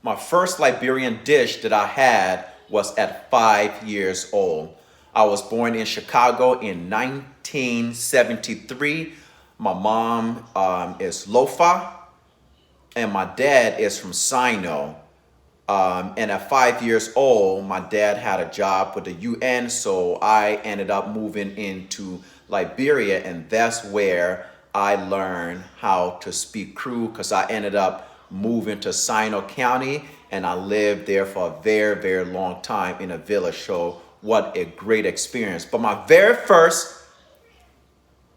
My first Liberian dish that I had was at 5 years old. I was born in Chicago in 1973. My mom is Lofa, and my dad is from Sino. And at 5 years old, my dad had a job with the UN, so I ended up moving into Liberia, and that's where I learned how to speak Kru, because I ended up moving to Sino County, and I lived there for a very, very long time in a village. So what a great experience. But my very first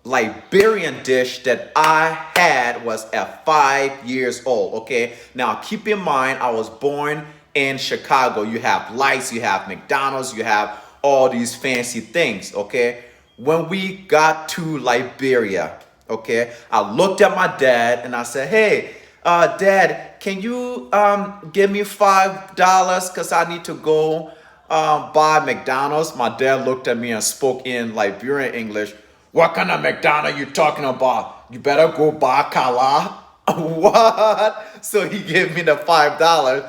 Liberian dish that I had was at 5 years old. Okay, now keep in mind, I was born in Chicago. You have lights, you have McDonald's, you have all these fancy things. Okay, when we got to Liberia, okay, I looked at my dad and I said, hey, Dad, can you give me $5 because I need to go buy McDonald's? My dad looked at me and spoke in Liberian English. What kind of McDonald's you talking about? You better go buy kala. What? So he gave me the $5.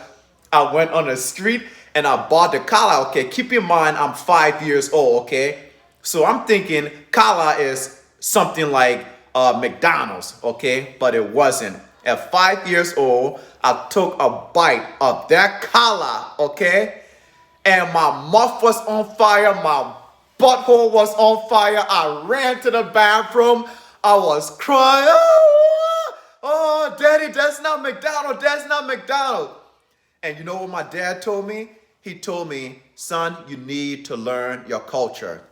I went on the street and I bought the kala. Okay, keep in mind I'm 5 years old. Okay, so I'm thinking kala is something like McDonald's. Okay, but it wasn't. At 5 years old, I took a bite of that kala. Okay, and my mouth was on fire. My butthole was on fire. I ran to the bathroom. I was crying. Oh, Daddy, that's not McDonald's. That's not McDonald's. And you know what my dad told me? He told me, son, you need to learn your culture.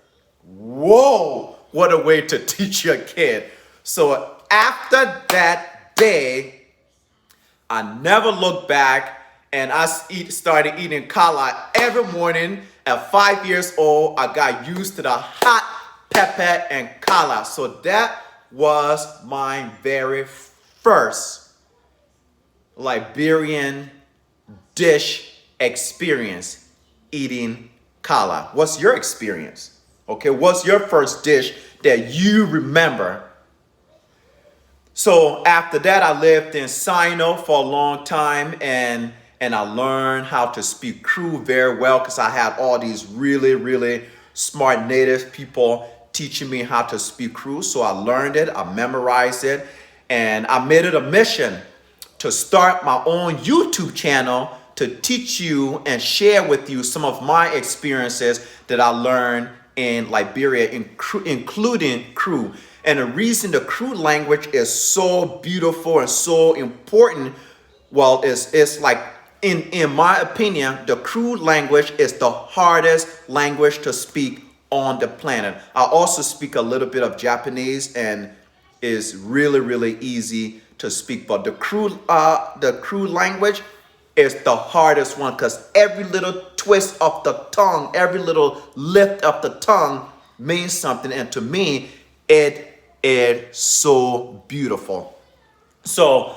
Whoa, what a way to teach your kid. So after that day, I never looked back, and I started eating kala every morning. At 5 years old, I got used to the hot pepper and kala. So that was my very first Liberian dish experience, eating kala. What's your experience? Okay, what's your first dish that you remember? So after that, I lived in Sino for a long time, and I learned how to speak Kru very well because I had all these really, really smart native people teaching me how to speak Kru. So I learned it, I memorized it, and I made it a mission to start my own YouTube channel to teach you and share with you some of my experiences that I learned in Liberia, including Kru. And the reason the Kru language is so beautiful and so important, well, it's like, in my opinion, the Kru language is the hardest language to speak on the planet. I also speak a little bit of Japanese, and is really, really easy to speak. But the Kru language is the hardest one because every little twist of the tongue, every little lift of the tongue means something. And to me, it is so beautiful. So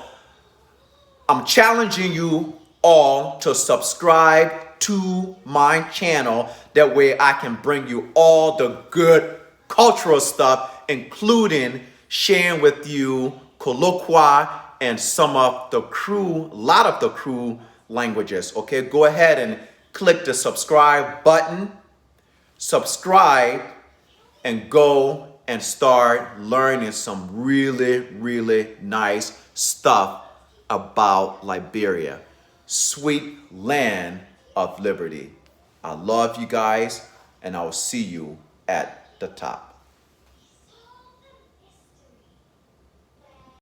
I'm challenging you all to subscribe to my channel. That way I can bring you all the good cultural stuff, including sharing with you Kolokwa and some of the Kru, a lot of the Kru languages. Okay, go ahead and click the subscribe button, subscribe, and go and start learning some really, really nice stuff about Liberia, sweet land of liberty. I love you guys, and I will see you at the top.